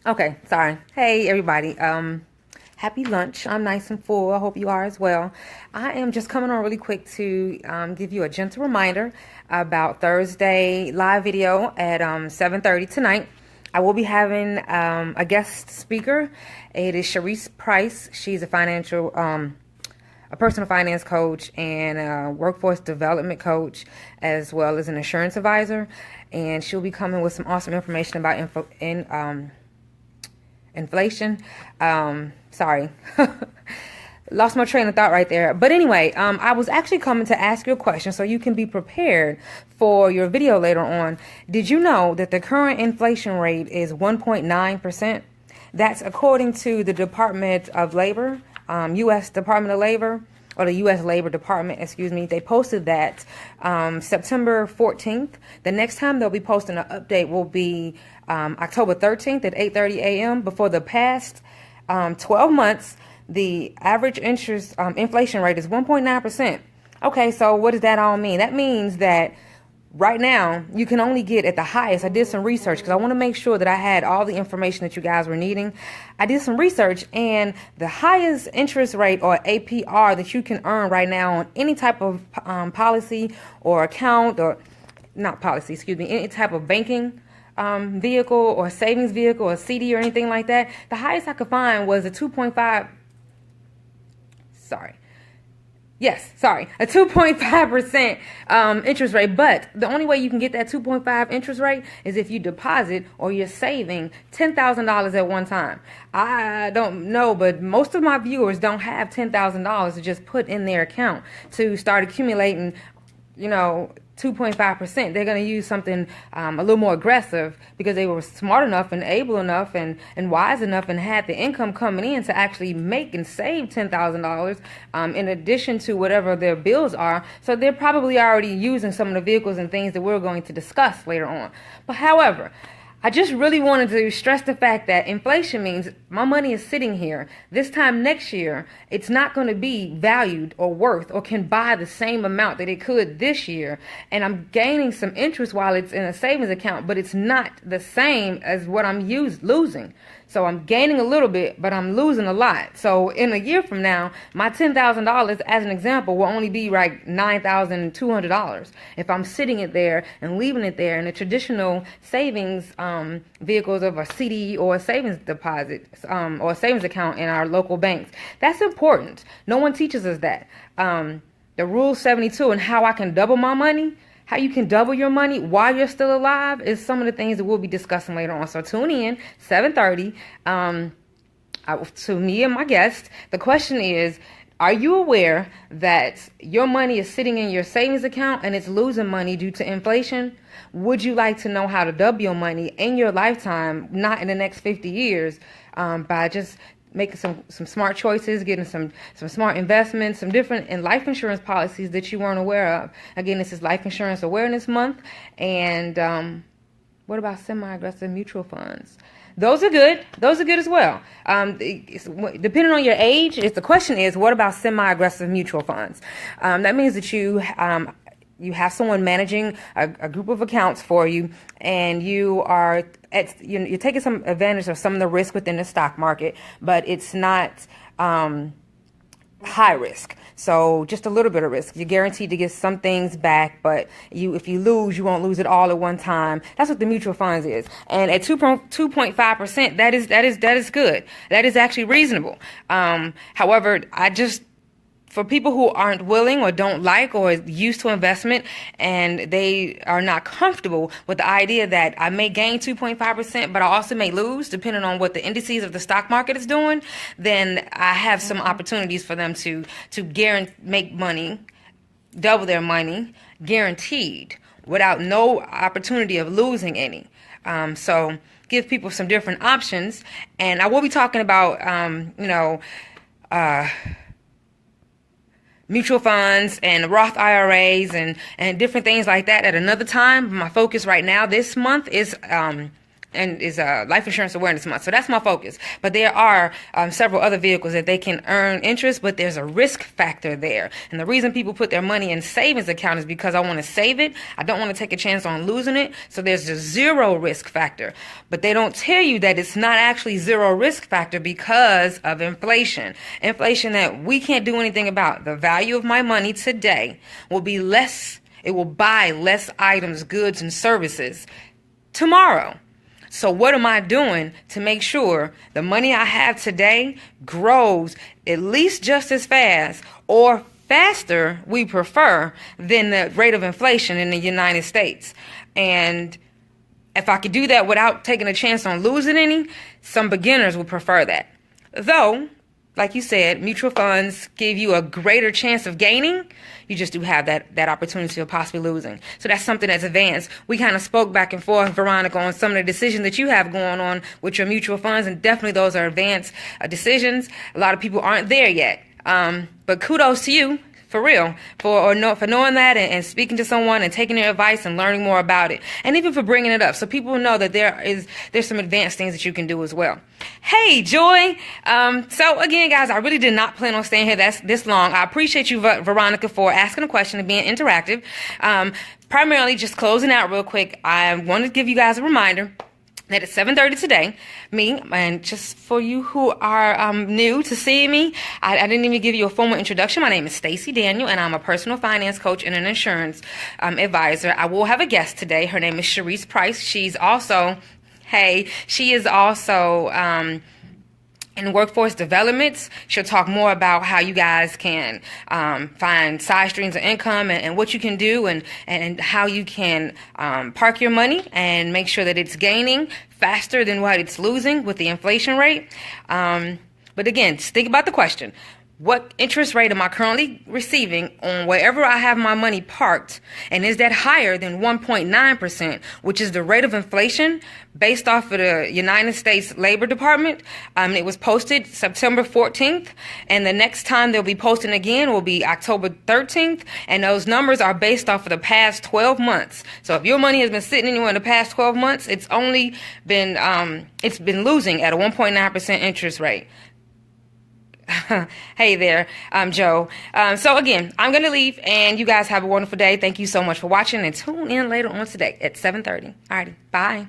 Okay, sorry. Hey, everybody. Happy lunch. I'm nice and full. I hope you are as well. I am just coming on really quick to give you a gentle reminder about Thursday live video at 7:30 tonight. I will be having a guest speaker. It is Sharice Price. She's a personal finance coach and a workforce development coach, as well as an insurance advisor. And she'll be coming with some awesome information about inflation. Sorry. Lost my train of thought right there. But anyway, I was actually coming to ask you a question so you can be prepared for your video later on. Did you know that the current inflation rate is 1.9%? That's according to the Department of Labor, U.S. Department of Labor, or the U.S. Labor Department, excuse me. They posted that September 14th. The next time they'll be posting an update will be October 13th at 8:30 a.m. Before the past 12 months, the average interest inflation rate is 1.9%. Okay, so what does that all mean? That means that right now you can only get at the highest. I did some research because I want to make sure that I had all the information that you guys were needing. I did some research, and the highest interest rate, or APR, that you can earn right now on any type of policy or account, or not policy, excuse me, any type of banking vehicle or savings vehicle or CD or anything like that, the highest I could find was a 2.5, sorry, yes, sorry, a 2.5% interest rate. But the only way you can get that 2.5 interest rate is if you deposit or you're saving $10,000 at one time. I don't know, but most of my viewers don't have $10,000 to just put in their account to start accumulating, 2.5%. They're going to use something a little more aggressive because they were smart enough and able enough and wise enough and had the income coming in to actually make and save $10,000 in addition to whatever their bills are. So they're probably already using some of the vehicles and things that we're going to discuss later on. But however, I just really wanted to stress the fact that inflation means my money is sitting here. This time next year, it's not going to be valued or worth or can buy the same amount that it could this year. And I'm gaining some interest while it's in a savings account, but it's not the same as what I'm losing. So I'm gaining a little bit, but I'm losing a lot. So in a year from now, my $10,000, as an example, will only be like $9,200 if I'm sitting it there and leaving it there in the traditional savings vehicles of a CD or a savings deposit or a savings account in our local banks. That's important. No one teaches us that. The Rule 72 and how I can double my money, how you can double your money while you're still alive, is some of the things that we'll be discussing later on. So tune in, 7:30, to me and my guest. The question is, are you aware that your money is sitting in your savings account and it's losing money due to inflation? Would you like to know how to double your money in your lifetime, not in the next 50 years, by just making some smart choices, getting some smart investments, some different and life insurance policies that you weren't aware of? Again, this is Life Insurance Awareness Month. And what about semi-aggressive mutual funds? Those are good. Those are good as well. Depending on your age, the question is, what about semi-aggressive mutual funds? That means that you have someone managing a group of accounts for you, and you're taking some advantage of some of the risk within the stock market, but it's not high risk. So just a little bit of risk. You're guaranteed to get some things back, but if you lose, you won't lose it all at one time. That's what the mutual funds is. And at 2.5%, that is good. That is actually reasonable. However, for people who aren't willing or don't like or used to investment, and they are not comfortable with the idea that I may gain 2.5%, but I also may lose depending on what the indices of the stock market is doing, then I have some opportunities for them to make money, double their money, guaranteed, without no opportunity of losing any. So give people some different options. And I will be talking about, mutual funds and Roth IRAs and different things like that at another time. My focus right now this month is and is Life Insurance Awareness Month. So that's my focus. But there are several other vehicles that they can earn interest, but there's a risk factor there. And the reason people put their money in savings account is because I want to save it. I don't want to take a chance on losing it. So there's a zero risk factor. But they don't tell you that it's not actually zero risk factor because of inflation. Inflation that we can't do anything about. The value of my money today will be less. It will buy less items, goods, and services tomorrow. So what am I doing to make sure the money I have today grows at least just as fast or faster, we prefer, than the rate of inflation in the United States? And if I could do that without taking a chance on losing any, some beginners would prefer that. Though, like you said, mutual funds give you a greater chance of gaining. You just do have that opportunity of possibly losing. So that's something that's advanced. We kind of spoke back and forth, Veronica, on some of the decisions that you have going on with your mutual funds, and definitely those are advanced decisions. A lot of people aren't there yet. But kudos to you, for real, for knowing that and speaking to someone and taking their advice and learning more about it, and even for bringing it up so people know that there's some advanced things that you can do as well. Hey, Joy. So again, guys, I really did not plan on staying here this long. I appreciate you, Veronica, for asking a question and being interactive. Primarily, just closing out real quick, I want to give you guys a reminder that at 7:30 today, me, and just for you who are new to seeing me, I didn't even give you a formal introduction. My name is Stacey Daniel, and I'm a personal finance coach and an insurance advisor. I will have a guest today. Her name is Sharice Price. She is also in workforce development. She'll talk more about how you guys can find side streams of income and what you can do and how you can park your money and make sure that it's gaining faster than what it's losing with the inflation rate. But again, just think about the question. What interest rate am I currently receiving on wherever I have my money parked? And is that higher than 1.9%, which is the rate of inflation based off of the United States Labor Department? It was posted September 14th, and the next time they'll be posting again will be October 13th, and those numbers are based off of the past 12 months. So if your money has been sitting anywhere in the past 12 months, it's only been losing at a 1.9% interest rate. Hey there, I'm Joe. So again, I'm going to leave, and you guys have a wonderful day. Thank you so much for watching, and tune in later on today at 7:30. Alrighty, bye.